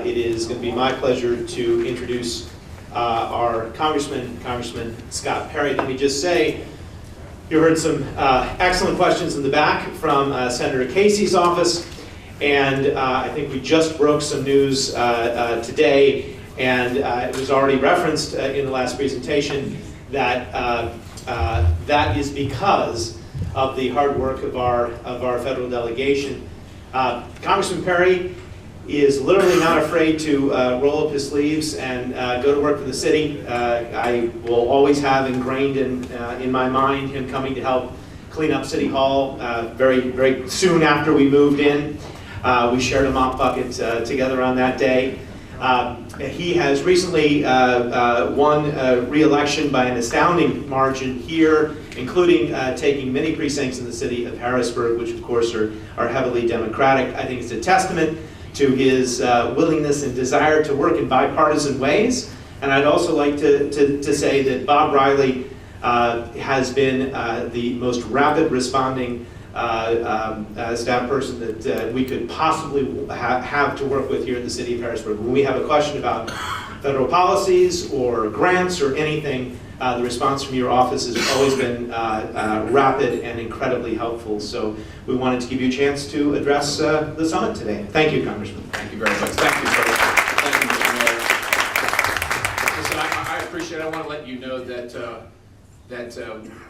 it is going to be my pleasure to introduce our Congressman Scott Perry. Let me just say, you heard some excellent questions in the back from Senator Casey's office, and I think we just broke some news today, and it was already referenced in the last presentation that that is because of the hard work of our federal delegation. Congressman Perry is literally not afraid to roll up his sleeves and go to work for the city. I will always have ingrained in my mind him coming to help clean up City Hall very soon after we moved in. We shared a mop bucket together on that day. He has recently won re-election by an astounding margin here, including taking many precincts in the city of Harrisburg, which of course are heavily Democratic. I think it's a testament to his willingness and desire to work in bipartisan ways. And I'd also like to say that Bob Riley has been the most rapid responding staff person that we could possibly have to work with here in the city of Harrisburg. When we have a question about federal policies or grants or anything, the response from your office has always been rapid and incredibly helpful. So we wanted to give you a chance to address the summit today. Thank you, Congressman. Thank you very much. Thank you, sir. Thank you, Mr. Mayor. Listen, I appreciate it. I want to let you know that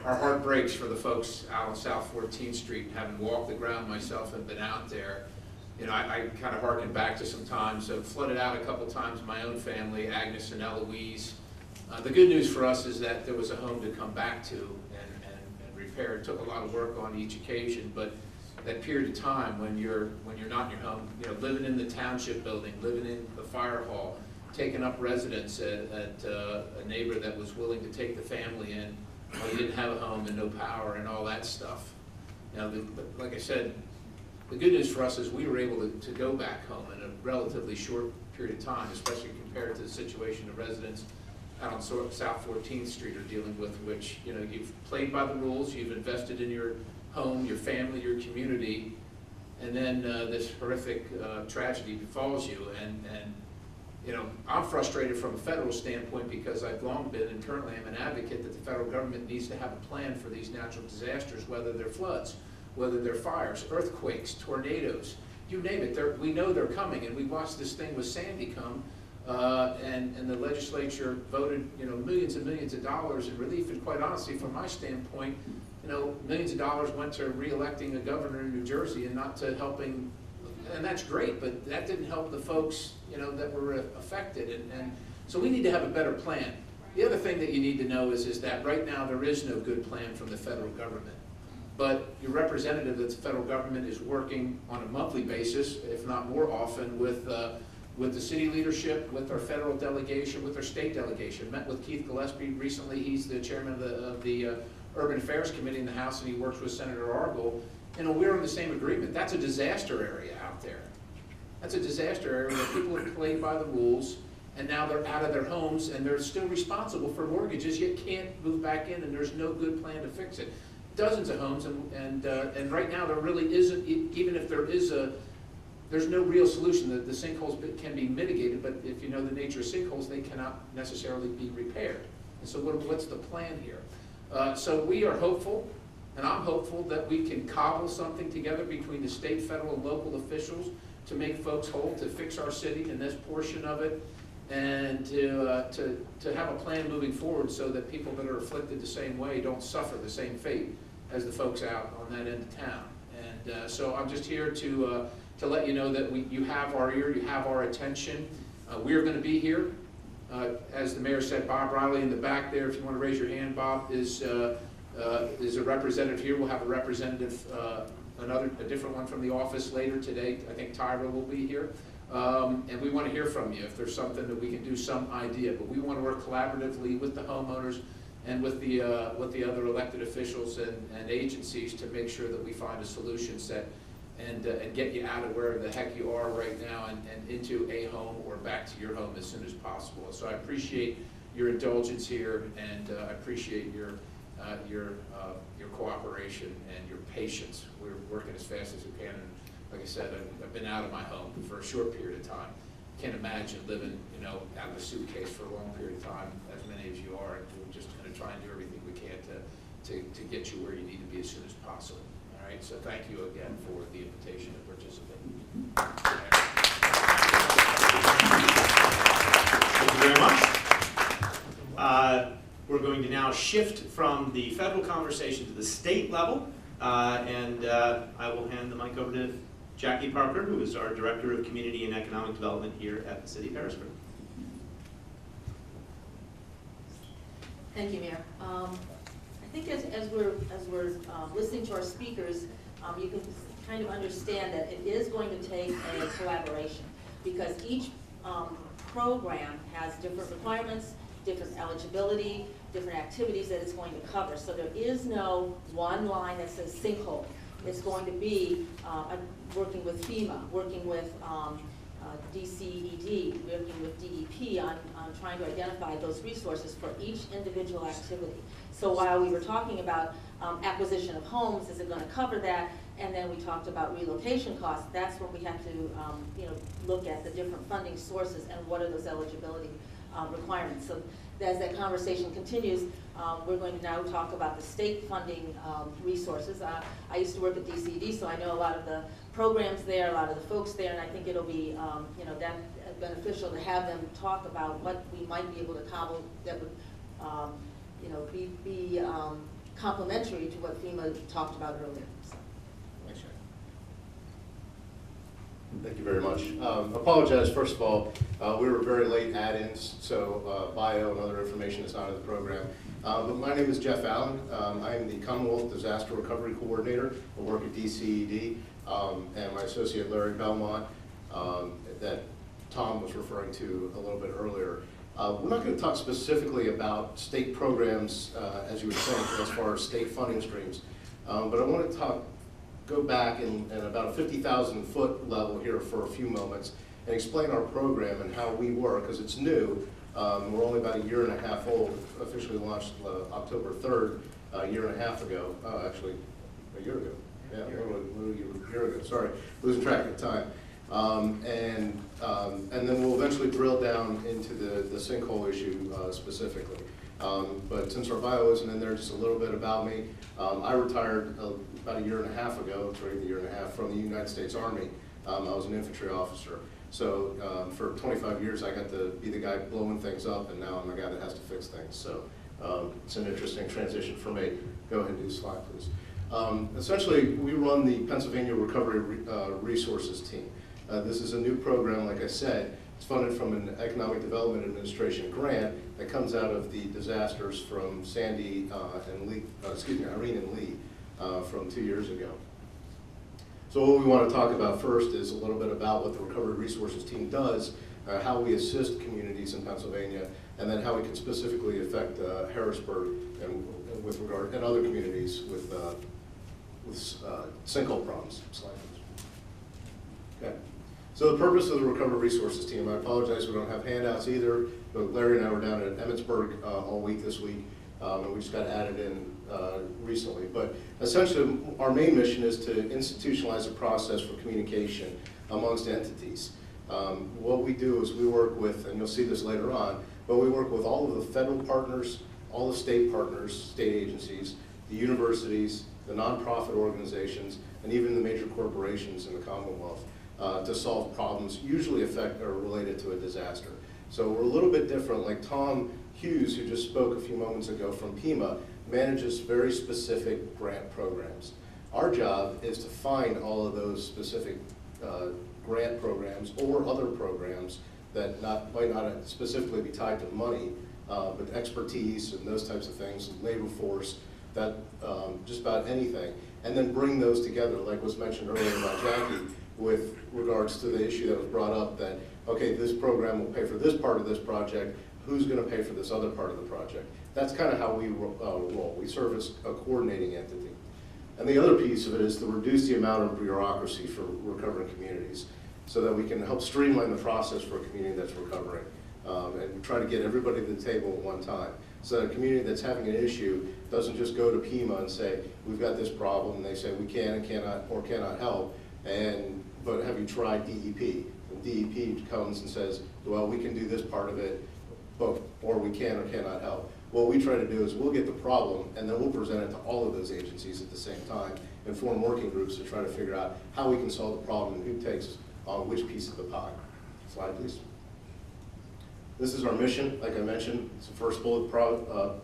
our heart breaks for the folks out on South 14th Street. Having walked the ground myself and been out there, you know, I kind of harken back to some times. I've flooded out a couple times in my own family, Agnes and Eloise. The good news for us is that there was a home to come back to and repair. It took a lot of work on each occasion, but that period of time when you're not in your home, you know, living in the township building, living in the fire hall, taking up residence at a neighbor that was willing to take the family in while you didn't have a home and no power and all that stuff. Now, like I said, the good news for us is we were able to go back home in a relatively short period of time, especially compared to the situation of residents out on South 14th Street are dealing with, which, you know, you've played by the rules, you've invested in your home, your family, your community, and then this horrific tragedy befalls you. And you know, I'm frustrated from a federal standpoint because I've long been and currently am an advocate that the federal government needs to have a plan for these natural disasters, whether they're floods, whether they're fires, earthquakes, tornadoes, you name it. We know they're coming, and we watched this thing with Sandy come. And the legislature voted, you know, millions and millions of dollars in relief. And quite honestly, from my standpoint, you know, millions of dollars went to re-electing a governor in New Jersey and not to helping, and that's great, but that didn't help the folks, you know, that were affected. And so we need to have a better plan. The other thing that you need to know is that right now there is no good plan from the federal government. But your representative of the federal government is working on a monthly basis, if not more often, with the city leadership, with our federal delegation, with our state delegation. Met with Keith Gillespie recently. He's the chairman of the Urban Affairs Committee in the House, and he works with Senator Argel. And we're in the same agreement. That's a disaster area out there. That's a disaster area where people have played by the rules, and now they're out of their homes, and they're still responsible for mortgages, yet can't move back in, and there's no good plan to fix it. Dozens of homes, and right now there really isn't, even if there is there's no real solution. The sinkholes can be mitigated, but if you know the nature of sinkholes, they cannot necessarily be repaired. And so what's the plan here? So we are hopeful, and I'm hopeful that we can cobble something together between the state, federal, and local officials to make folks whole, to fix our city and this portion of it, and to have a plan moving forward so that people that are afflicted the same way don't suffer the same fate as the folks out on that end of town. And so I'm just here to let you know that you have our ear, you have our attention. We are going to be here. As the mayor said, Bob Riley in the back there, if you want to raise your hand, Bob is a representative here. We'll have a representative, a different one from the office later today. I think Tyra will be here. And we want to hear from you if there's something that we can do, some idea. But we want to work collaboratively with the homeowners and with the other elected officials and agencies to make sure that we find a solution set and get you out of wherever the heck you are right now and into a home or back to your home as soon as possible. So I appreciate your indulgence here, and I appreciate your cooperation and your patience. We're working as fast as we can, and like I said, I've been out of my home for a short period of time. can't imagine living, out of a suitcase for a long period of time, as many as you are, and we're just going to try and do everything we can to get you where you need to be as soon as possible. All right, so thank you again for the invitation to participate. Thank you very much. We're going to now shift from the federal conversation to the state level, and I will hand the mic over to Jackie Parker, who is our Director of Community and Economic Development here at the City of Harrisburg. Thank you, Mayor. I think as we're listening to our speakers, you can kind of understand that it is going to take a collaboration, because each program has different requirements, different eligibility, different activities that it's going to cover. So there is no one line that says Sinkhole. It's going to be working with FEMA, working with DCED, working with DEP on trying to identify those resources for each individual activity. So while we were talking about acquisition of homes, is it going to cover that? And then we talked about relocation costs. That's when we have to look at the different funding sources and what are those eligibility requirements. So as that conversation continues, we're going to now talk about the state funding resources. I used to work at DCED, so I know a lot of the programs there, a lot of the folks there, and I think it'll be that beneficial to have them talk about what we might be able to cobble that would be complementary to what FEMA talked about earlier. So. Thanks, Jack. Thank you very much. Apologize, first of all, we were very late add-ins, so bio and other information is not in the program. But my name is Jeff Allen. I am the Commonwealth Disaster Recovery Coordinator. I work at DCED, and my associate Larry Belmont, that Tom was referring to a little bit earlier. We're not going to talk specifically about state programs, as you would think, as far as state funding streams, but I want to go back in about a 50,000 foot level here for a few moments and explain our program and how we work, because it's new. We're only about a year and a half old, officially launched October 3rd, a year and a half ago, actually a year ago. Yeah, a year ago, sorry, losing track of time. And then we'll eventually drill down into the sinkhole issue specifically. But since our bio isn't in there, just a little bit about me. I retired about a year and a half ago, it's already a year and a half, from the United States Army. I was an infantry officer. So for 25 years, I got to be the guy blowing things up, and now I'm the guy that has to fix things. So it's an interesting transition for me. Go ahead and do the slide, please. Essentially, we run the Pennsylvania Recovery Resources Team. This is a new program, like I said. It's funded from an Economic Development Administration grant that comes out of the disasters from Sandy and Lee, Irene and Lee from 2 years ago. So what we want to talk about first is a little bit about what the Recovery Resources Team does, how we assist communities in Pennsylvania, and then how we can specifically affect Harrisburg and with regard and other communities with sinkhole problems. Slide, please. Okay. So the purpose of the Recovery Resources Team, I apologize we don't have handouts either, but Larry and I were down at Emmitsburg all week this week, and we just got added in recently. But essentially, our main mission is to institutionalize a process for communication amongst entities. What we do is we work with, and you'll see this later on, but we work with all of the federal partners, all the state partners, state agencies, the universities, the nonprofit organizations, and even the major corporations in the Commonwealth to solve problems usually related to a disaster. So we're a little bit different. Like Tom Hughes, who just spoke a few moments ago from PEMA, manages very specific grant programs. Our job is to find all of those specific grant programs or other programs that might not specifically be tied to money, but expertise and those types of things, labor force, that just about anything, and then bring those together, like was mentioned earlier by Jackie, with regards to the issue that was brought up that, okay, this program will pay for this part of this project, who's going to pay for this other part of the project? That's kind of how we roll. We serve as a coordinating entity. And the other piece of it is to reduce the amount of bureaucracy for recovering communities so that we can help streamline the process for a community that's recovering and try to get everybody to the table at one time. So that a community that's having an issue doesn't just go to PEMA and say, we've got this problem, and they say we can and cannot or cannot help, but have you tried DEP? DEP comes and says, well, we can do this part of it, but, or we can or cannot help. What we try to do is we'll get the problem and then we'll present it to all of those agencies at the same time and form working groups to try to figure out how we can solve the problem and who takes on which piece of the pie. Slide, please. This is our mission, like I mentioned. It's the first bullet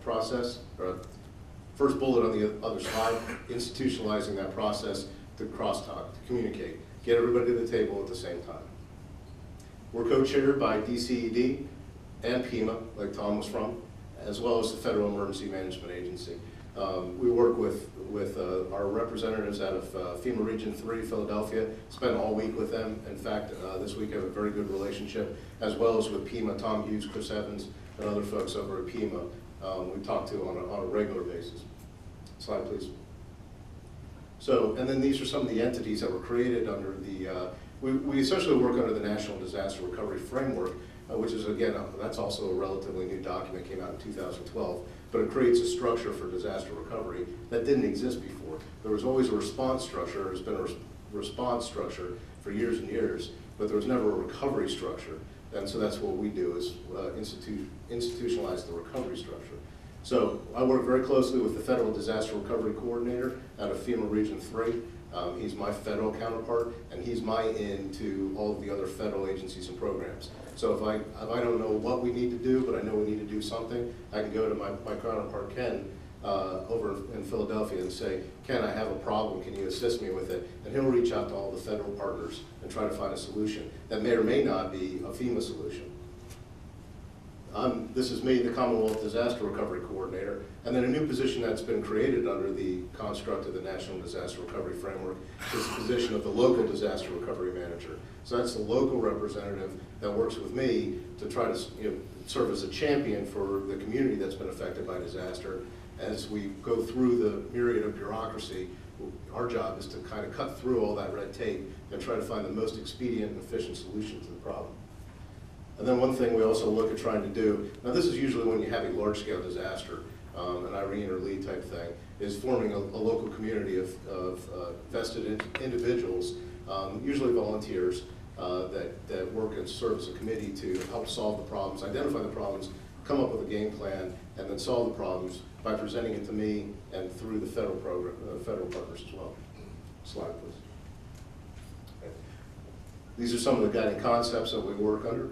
process, or first bullet on the other slide, institutionalizing that process to crosstalk, to communicate, get everybody to the table at the same time. We're co-chaired by DCED and PEMA, like Tom was from, as well as the Federal Emergency Management Agency. We work with our representatives out of FEMA Region 3, Philadelphia, spend all week with them. In fact, this week I have a very good relationship, as well as with PEMA, Tom Hughes, Chris Evans, and other folks over at PEMA we talk to on a regular basis. Slide, please. So, and then these are some of the entities that were created under the, we essentially work under the National Disaster Recovery Framework, which is, again, that's also a relatively new document, came out in 2012, but it creates a structure for disaster recovery that didn't exist before. There was always a response structure, there's been a response structure for years and years, but there was never a recovery structure. And so that's what we do, is institutionalize the recovery structure. So I work very closely with the Federal Disaster Recovery Coordinator out of FEMA Region 3. He's my federal counterpart, and he's my in to all of the other federal agencies and programs. So if I don't know what we need to do, but I know we need to do something, I can go to my counterpart, Ken, over in Philadelphia and say, Ken, I have a problem, can you assist me with it? And he'll reach out to all the federal partners and try to find a solution that may or may not be a FEMA solution. This is me, the Commonwealth Disaster Recovery Coordinator, and then a new position that's been created under the construct of the National Disaster Recovery Framework is the position of the Local Disaster Recovery Manager. So that's the local representative that works with me to try to serve as a champion for the community that's been affected by disaster. As we go through the myriad of bureaucracy, our job is to kind of cut through all that red tape and try to find the most expedient and efficient solution to the problem. And then one thing we also look at trying to do, now this is usually when you have a large-scale disaster, an Irene or Lee type thing, is forming a local community of vested individuals, usually volunteers, that work and serve as a committee to help solve the problems, identify the problems, come up with a game plan, and then solve the problems by presenting it to me and through the federal program, federal partners as well. Slide, please. Okay. These are some of the guiding concepts that we work under.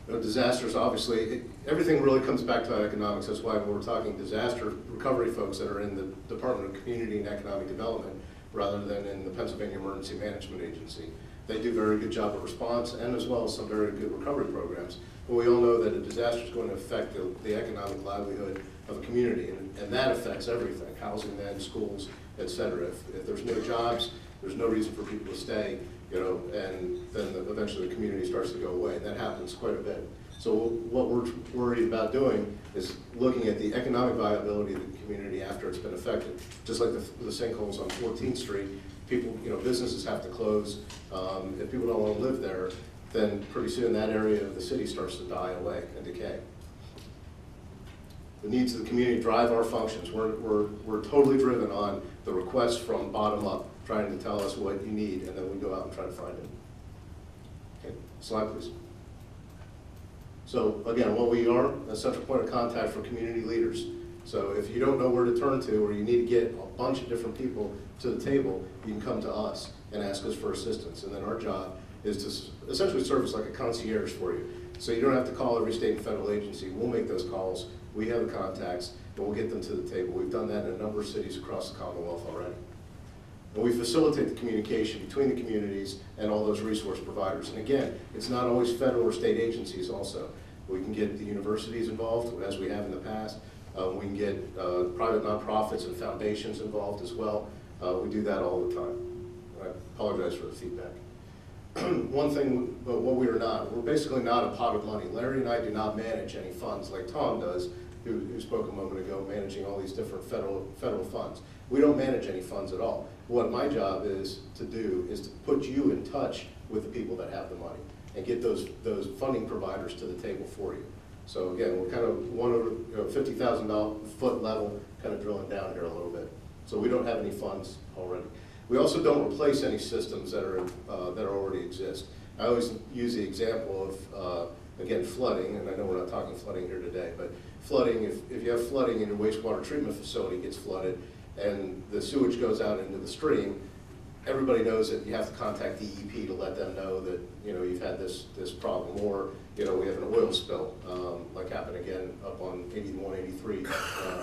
Disasters, obviously, everything really comes back to economics. That's why when we're talking disaster recovery folks that are in the Department of Community and Economic Development rather than in the Pennsylvania Emergency Management Agency. They do a very good job of response and as well as some very good recovery programs. But we all know that a disaster is going to affect the economic livelihood of a community, and that affects everything, housing, then schools, et cetera. If there's no jobs, there's no reason for people to stay, and then eventually the community starts to go away. And that happens quite a bit. So what we're worried about doing is looking at the economic viability of the community after it's been affected. Just like the sinkholes on 14th Street, people, businesses have to close. If people don't want to live there, then pretty soon that area of the city starts to die away and decay. The needs of the community drive our functions. We're totally driven on the requests from bottom up, trying to tell us what you need, and then we go out and try to find it. Okay, slide please. So again, what we are, a central point of contact for community leaders. So if you don't know where to turn to, or you need to get a bunch of different people to the table, you can come to us and ask us for assistance. And then our job is to essentially serve as like a concierge for you. So you don't have to call every state and federal agency. We'll make those calls. We have the contacts, and we'll get them to the table. We've done that in a number of cities across the Commonwealth already. And we facilitate the communication between the communities and all those resource providers. And again, it's not always federal or state agencies also. We can get the universities involved, as we have in the past. We can get private nonprofits and foundations involved as well. We do that all the time. I apologize for the feedback. One thing, but what we are not, we're basically not a pot of money. Larry and I do not manage any funds like Tom does, who spoke a moment ago, managing all these different federal funds. We don't manage any funds at all. What my job is to do is to put you in touch with the people that have the money and get those funding providers to the table for you. So again, we're kind of one over $50,000 foot level, kind of drilling down here a little bit. So we don't have any funds already. We also don't replace any systems that already exist. I always use the example of, again, flooding, and I know we're not talking flooding here today, but flooding, if you have flooding and your wastewater treatment facility gets flooded and the sewage goes out into the stream, everybody knows that you have to contact DEP to let them know that, you know, you've had this problem, or, you know, we have an oil spill, like happened again up on 81, 83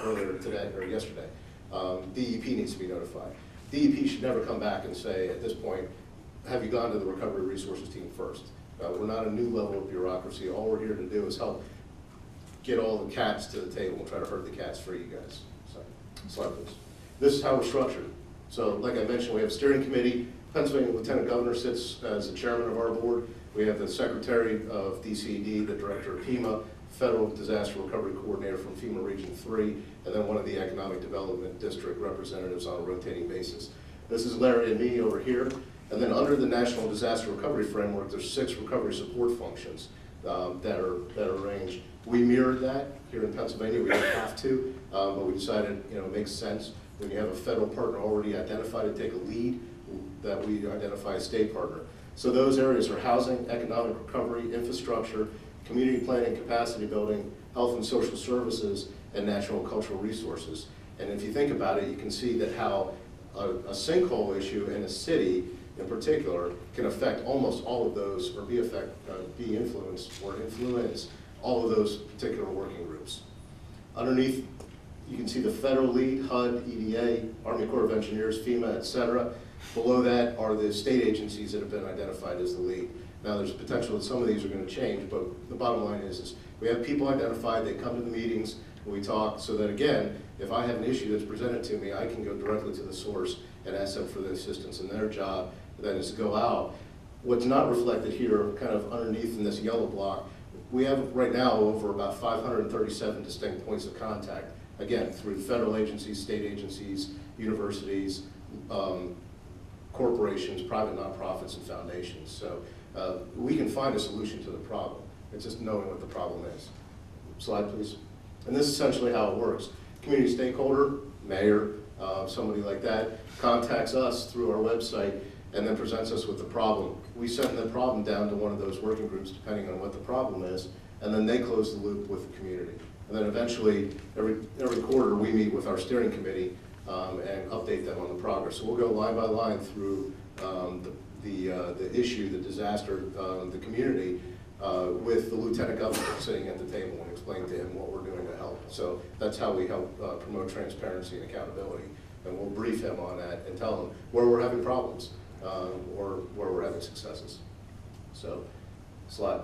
earlier today, or yesterday. DEP needs to be notified. DEP should never come back and say, at this point, have you gone to the recovery resources team first? We're not a new level of bureaucracy. All we're here to do is help get all the cats to the table and try to herd the cats for you guys. So, slide please. This is how we're structured. So, like I mentioned, we have a steering committee. Pennsylvania Lieutenant Governor sits as the chairman of our board. We have the secretary of DCED, the director of FEMA, Federal Disaster Recovery Coordinator from FEMA Region 3, and then one of the Economic Development District representatives on a rotating basis. This is Larry and me over here. And then under the National Disaster Recovery Framework, there's 6 recovery support functions that are arranged. We mirrored that here in Pennsylvania. We didn't have to, but we decided, you know, it makes sense when you have a federal partner already identified to take a lead, that we identify a state partner. So those areas are housing, economic recovery, infrastructure, community planning, capacity building, health and social services, and natural and cultural resources. And if you think about it, you can see that how a sinkhole issue in a city in particular can affect almost all of those, or be influenced or influence all of those particular working groups. Underneath, you can see the federal lead, HUD, EDA, Army Corps of Engineers, FEMA, et cetera. Below that are the state agencies that have been identified as the lead. Now there's potential that some of these are going to change, but the bottom line is we have people identified, they come to the meetings, we talk, so that again, if I have an issue that's presented to me, I can go directly to the source and ask them for the assistance, and their job then is to go out. What's not reflected here, kind of underneath in this yellow block, we have right now over about 537 distinct points of contact, again, through federal agencies, state agencies, universities, corporations, private nonprofits, and foundations. So we can find a solution to the problem. It's just knowing what the problem is. Slide, please. And this is essentially how it works. Community stakeholder, mayor, somebody like that, contacts us through our website and then presents us with the problem. We send the problem down to one of those working groups depending on what the problem is, and then they close the loop with the community. And then eventually, every quarter, we meet with our steering committee and update them on the progress. So we'll go line by line through the issue, the disaster, the community, with the lieutenant governor sitting at the table and explain to him what we're doing to help. So that's how we help promote transparency and accountability. And we'll brief him on that and tell him where we're having problems or where we're having successes. So, slide.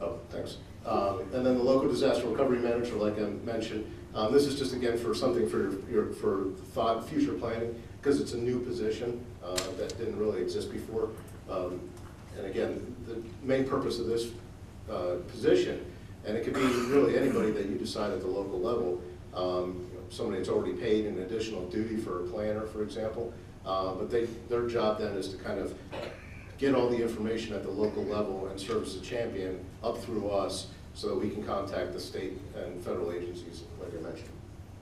Oh, thanks. And then the local disaster recovery manager, like I mentioned, this is just again for something for thought, future planning, because it's a new position that didn't really exist before. And again, the main purpose of this position, and it could be really anybody that you decide at the local level, somebody that's already paid an additional duty for a planner, for example, but their job then is to kind of get all the information at the local level and serve as a champion up through us so that we can contact the state and federal agencies, like I mentioned.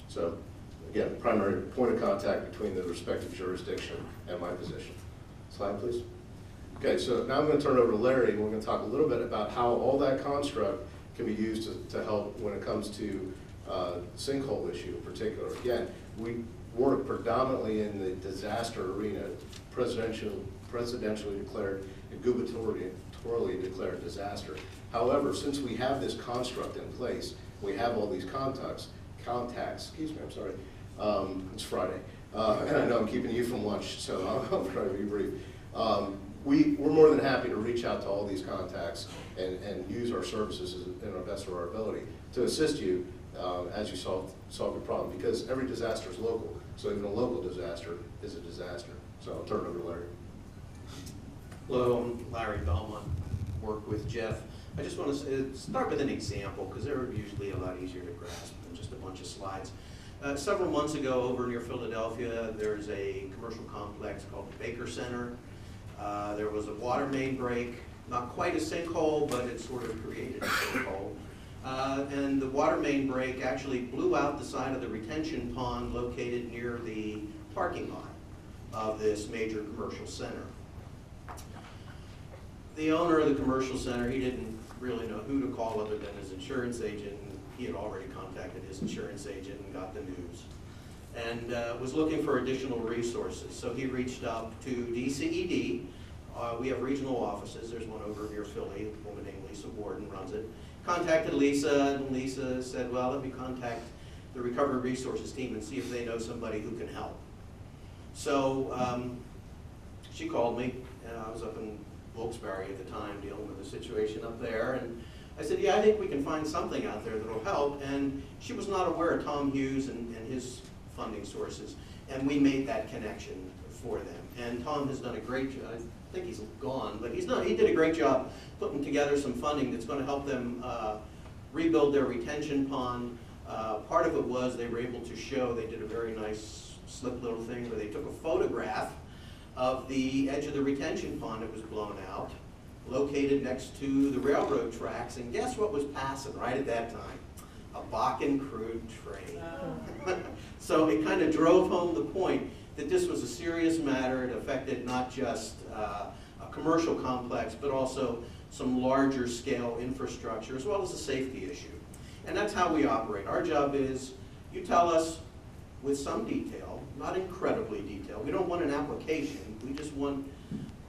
So, again, primary point of contact between the respective jurisdiction and my position. Slide, please. Okay, so now I'm going to turn it over to Larry, and we're going to talk a little bit about how all that construct can be used to help when it comes to sinkhole issue in particular. Again, we work predominantly in the disaster arena, presidentially declared and gubernatorially declared disaster. However, since we have this construct in place, we have all these contacts, excuse me, I'm sorry, it's Friday, and I know I'm keeping you from lunch, so I'll try to be brief. We're more than happy to reach out to all these contacts and use our services in our best of our ability to assist you as you solve your problem, because every disaster is local, so even a local disaster is a disaster. So I'll turn it over to Larry. Hello, I'm Larry Belmont, work with Jeff. I just want to start with an example, because they're usually a lot easier to grasp than just a bunch of slides. Several months ago over near Philadelphia, there's a commercial complex called the Baker Center. There was a water main break, not quite a sinkhole, but it sort of created a sinkhole. And the water main break actually blew out the side of the retention pond located near the parking lot. of this major commercial center. The owner of the commercial center, he didn't really know who to call other than his insurance agent, and he had already contacted his insurance agent and got the news, and was looking for additional resources. So he reached out to DCED. We have regional offices. There's one over near Philly. A woman named Lisa Warden runs it. Contacted Lisa, and Lisa said, well, let me contact the Recovery Resources team and see if they know somebody who can help. So she called me, and I was up in Wilkes-Barre at the time dealing with the situation up there, and I said, yeah, I think we can find something out there that'll help. And she was not aware of Tom Hughes and his funding sources, and we made that connection for them. And Tom has done a great job. I think he's gone, but he did a great job putting together some funding that's going to help them rebuild their retention pond. Part of it was they were able to show, they did a very nice slick little thing where they took a photograph of the edge of the retention pond that was blown out, located next to the railroad tracks, and guess what was passing right at that time? A Bakken crude train. So it kind of drove home the point that this was a serious matter. It affected not just a commercial complex, but also some larger scale infrastructure, as well as a safety issue. And that's how we operate. Our job is, you tell us with some detail, not incredibly detailed. We don't want an application. We just want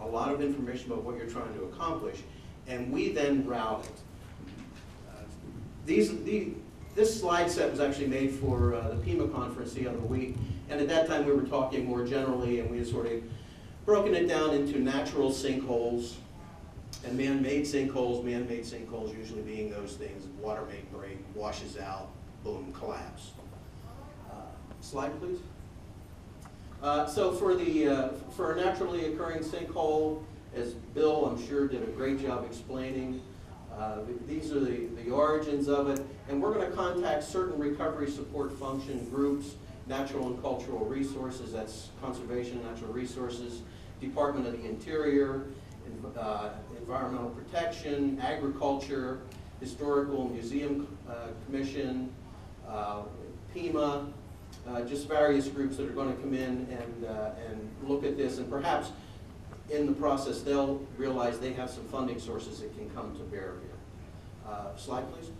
a lot of information about what you're trying to accomplish, and we then route it. This slide set was actually made for the PIMA conference the other week, and at that time we were talking more generally, and we had sort of broken it down into natural sinkholes and man-made sinkholes. Man-made sinkholes usually being those things, water main break, washes out, boom, collapse. Slide, please. So for a naturally occurring sinkhole, as Bill, I'm sure, did a great job explaining, these are the origins of it, and we're going to contact certain recovery support function groups, natural and cultural resources, that's conservation and natural resources, Department of the Interior, environmental protection, agriculture, historical museum commission, PIMA, just various groups that are going to come in and look at this, and perhaps in the process they'll realize they have some funding sources that can come to bear here. Slide, please.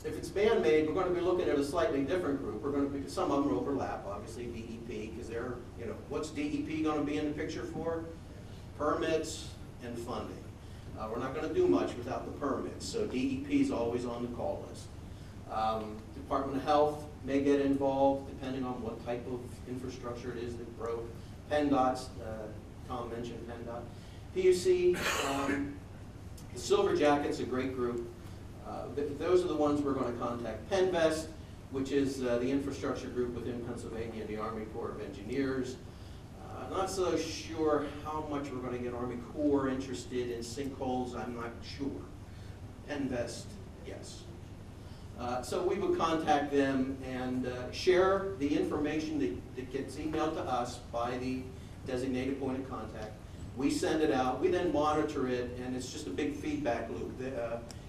If it's man-made, we're going to be looking at a slightly different group. We're going to be, some of them overlap, obviously DEP, because they're, what's DEP going to be in the picture for? Permits and funding. We're not going to do much without the permits, so DEP is always on the call list. Department of Health may get involved depending on what type of infrastructure it is that broke. PennDOT's, Tom mentioned PennDOT. PUC, the Silver Jackets, a great group. Those are the ones we're going to contact. PennVest, which is the infrastructure group within Pennsylvania and the Army Corps of Engineers. Not so sure how much we're going to get Army Corps interested in sinkholes, I'm not sure. PennVest, yes. So we would contact them and share the information that gets emailed to us by the designated point of contact. We send it out, we then monitor it, and it's just a big feedback loop.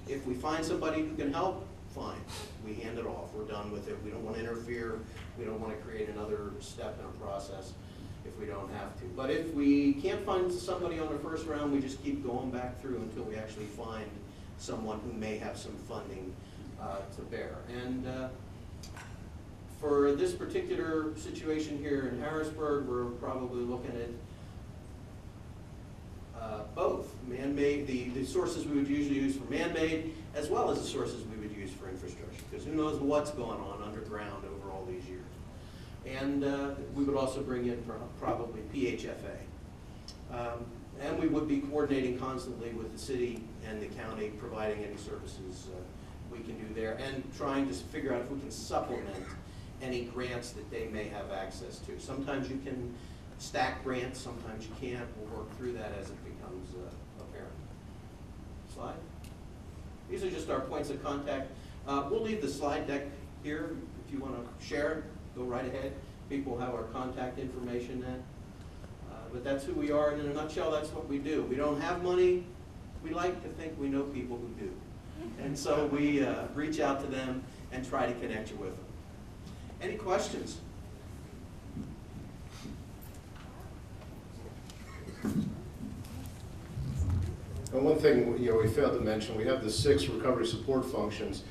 If we find somebody who can help, fine. We hand it off, we're done with it. We don't want to interfere, we don't want to create another step in a process if we don't have to. But if we can't find somebody on the first round, we just keep going back through until we actually find someone who may have some funding to bear. And for this particular situation here in Harrisburg, we're probably looking at both man-made, the sources we would usually use for man-made, as well as the sources we would use for infrastructure, because who knows what's going on underground over all these years. And we would also bring in probably PHFA. And we would be coordinating constantly with the city and the county, providing any services we can do there, and trying to figure out if we can supplement any grants that they may have access to. Sometimes you can stack grants, sometimes you can't. We'll work through that as it becomes apparent. Slide. These are just our points of contact. We'll leave the slide deck here. If you want to share it, go right ahead. People have our contact information then. But that's who we are, and in a nutshell, that's what we do. We don't have money. We like to think we know people who do. And so we reach out to them and try to connect you with them. Any questions? And one thing, we failed to mention, we have the 6 recovery support functions.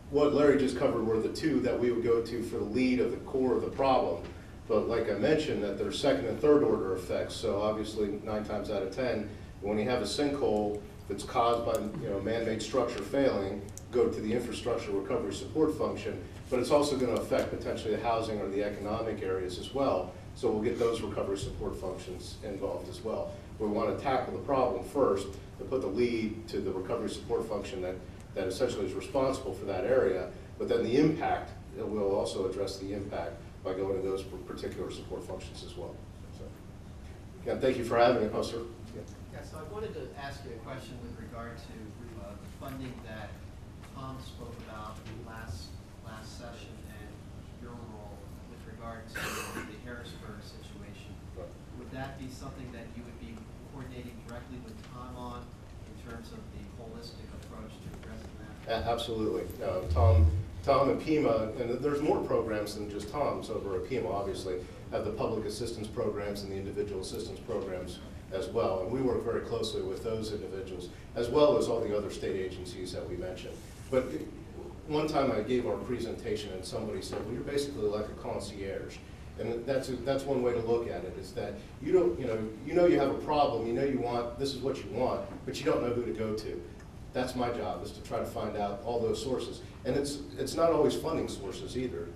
What Larry just covered were the 2 that we would go to for the lead of the core of the problem. But like I mentioned, that there's second and third order effects. So obviously 9 times out of 10, when you have a sinkhole that's caused by man-made structure failing, go to the infrastructure recovery support function. But it's also going to affect potentially the housing or the economic areas as well. So we'll get those recovery support functions involved as well. We want to tackle the problem first and put the lead to the recovery support function that essentially is responsible for that area. But then the impact, we'll also address the impact by going to those particular support functions as well. So, again, thank you for having me. Oh, sir. Yeah, so I wanted to ask you a question with regard to the funding that Tom spoke about last session and your role with regard to the Harrisburg situation. Right. Would that be something that you would be coordinating directly with Tom on in terms of the holistic approach to addressing that? Absolutely. Tom and Pima, and there's more programs than just Tom's over at Pima, obviously, have the public assistance programs and the individual assistance programs as well. And we work very closely with those individuals, as well as all the other state agencies that we mentioned. But one time I gave our presentation and somebody said, well, you're basically like a concierge. And that's one way to look at it, is that you have a problem, this is what you want, but you don't know who to go to. That's my job, is to try to find out all those sources. And it's not always funding sources either.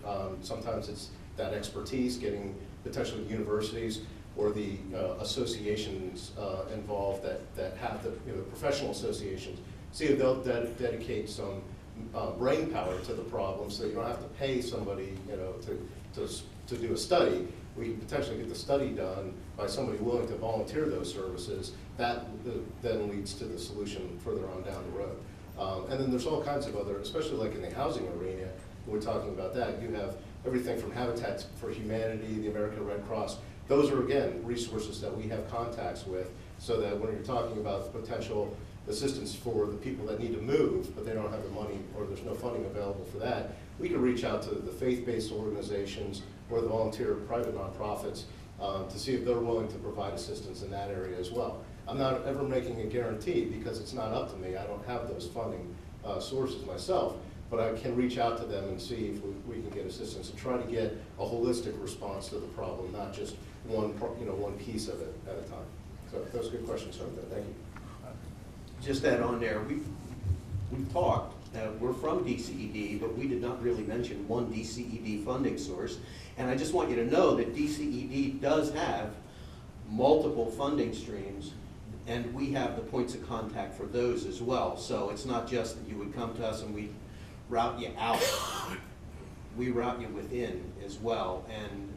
Sometimes it's that expertise, getting potentially universities or the associations involved that have the professional associations. See if they'll dedicate some brain power to the problem, so you don't have to pay somebody to do a study. We can potentially get the study done by somebody willing to volunteer those services. That then leads to the solution further on down the road. And then there's all kinds of other, especially like in the housing arena, when we're talking about that, you have everything from Habitat for Humanity, the American Red Cross. Those are, again, resources that we have contacts with, so that when you're talking about potential assistance for the people that need to move, but they don't have the money or there's no funding available for that, we can reach out to the faith-based organizations or the volunteer private nonprofits to see if they're willing to provide assistance in that area as well. I'm not ever making a guarantee, because it's not up to me. I don't have those funding sources myself, but I can reach out to them and see if we can get assistance and try to get a holistic response to the problem, not just one piece of it at a time. So those are good questions, sir. Thank you. Just add on there, we've talked, we're from DCED, but we did not really mention one DCED funding source. And I just want you to know that DCED does have multiple funding streams, and we have the points of contact for those as well. So it's not just that you would come to us and we route you out. We route you within as well. And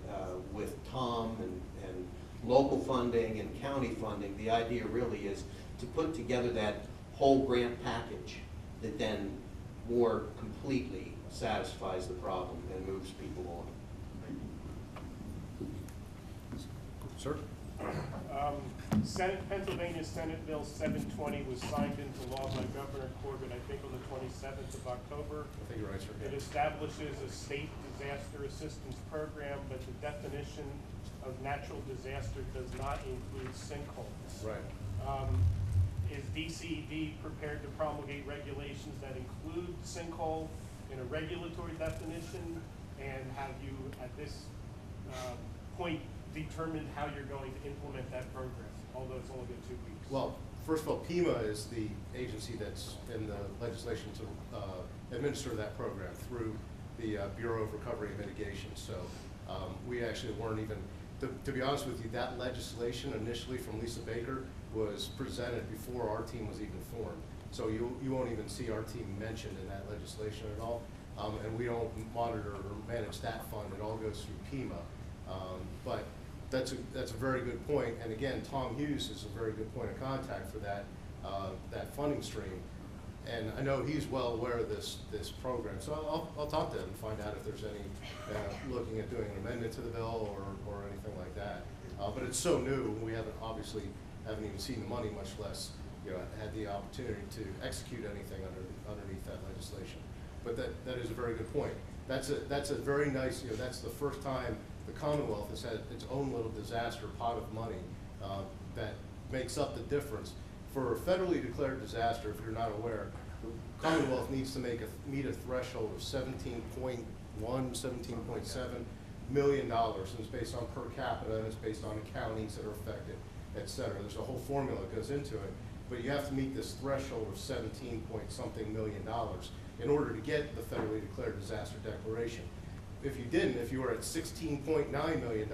with Tom and local funding and county funding, the idea really is to put together that whole grant package that then more completely satisfies the problem and moves people on. Sir? Pennsylvania Senate Bill 720 was signed into law by Governor Corbett, I think on the 27th of October. I think you're right, sir. It establishes a state disaster assistance program, but the definition of natural disaster does not include sinkholes. Right. Is DCED prepared to promulgate regulations that include sinkhole in a regulatory definition? And have you, at this point, determined how you're going to implement that program, although it's only been 2 weeks? Well, first of all, Pima is the agency that's in the legislation to administer that program through the Bureau of Recovery and Mitigation. So we actually weren't even, to be honest with you, that legislation initially from Lisa Baker was presented before our team was even formed. So you won't even see our team mentioned in that legislation at all. And we don't monitor or manage that fund. It all goes through Pima. But that's a very good point. And again, Tom Hughes is a very good point of contact for that funding stream. And I know he's well aware of this program. So I'll talk to him and find out if there's any looking at doing an amendment to the bill or anything like that. But it's so new, we haven't even seen the money, much less had the opportunity to execute anything underneath that legislation. But that is a very good point. That's a very nice, that's the first time the Commonwealth has had its own little disaster pot of money that makes up the difference For a federally declared disaster, if you're not aware, the Commonwealth needs to meet a threshold of 17.1, 17.7 million dollars, and it's based on per capita, and it's based on the counties that are affected, et cetera. There's a whole formula that goes into it, but you have to meet this threshold of 17 point something million dollars in order to get the federally declared disaster declaration. If you didn't, if you were at $16.9 million,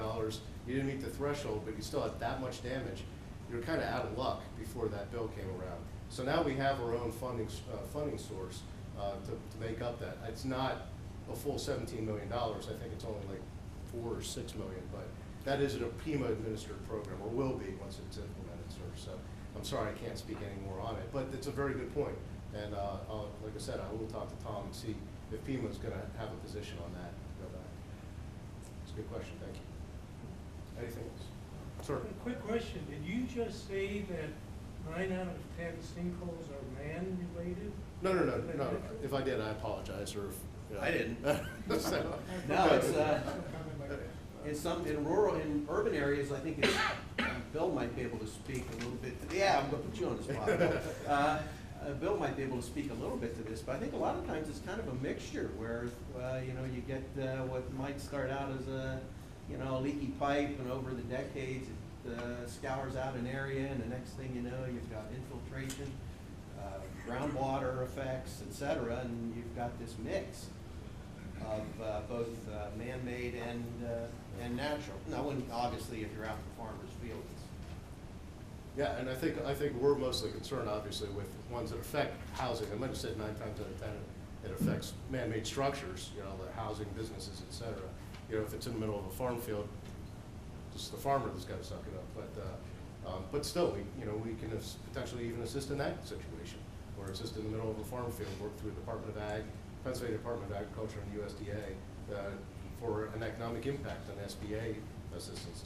you didn't meet the threshold, but you still had that much damage, you're kind of out of luck before that bill came around. So now we have our own funding source to make up that. It's not a full $17 million. I think it's only like 4 or 6 million, but that is a PEMA administered program, or will be once it's implemented, sir. So I'm sorry I can't speak any more on it, but it's a very good point. And like I said, I will talk to Tom and see if PEMA is going to have a position on that. Go back. It's a good question. Thank you. Anything else? Sir. A quick question. Did you just say that 9 out of 10 sinkholes are man-related? No. If I did, I apologize. Or if, I didn't. So, No, it's in urban areas, I think it's, Bill might be able to speak a little bit, yeah, I'm gonna put you on the spot. Bill might be able to speak a little bit to this, but I think a lot of times it's kind of a mixture where, you get what might start out as a leaky pipe, and over the decades it scours out an area, and the next thing you know, you've got infiltration, groundwater effects, etc., and you've got this mix of both man-made and natural. Now, obviously, if you're out in the farmer's field, yeah, and I think we're mostly concerned, obviously, with ones that affect housing. I might have said 9 times out of 10 it affects man-made structures, the housing, businesses, et cetera. If it's in the middle of a farm field, just the farmer that's got to suck it up. But still, we can potentially even assist in that situation, or assist in the middle of a farm field, work through the Department of Ag, Pennsylvania Department of Agriculture, and USDA for an economic impact on SBA assistance.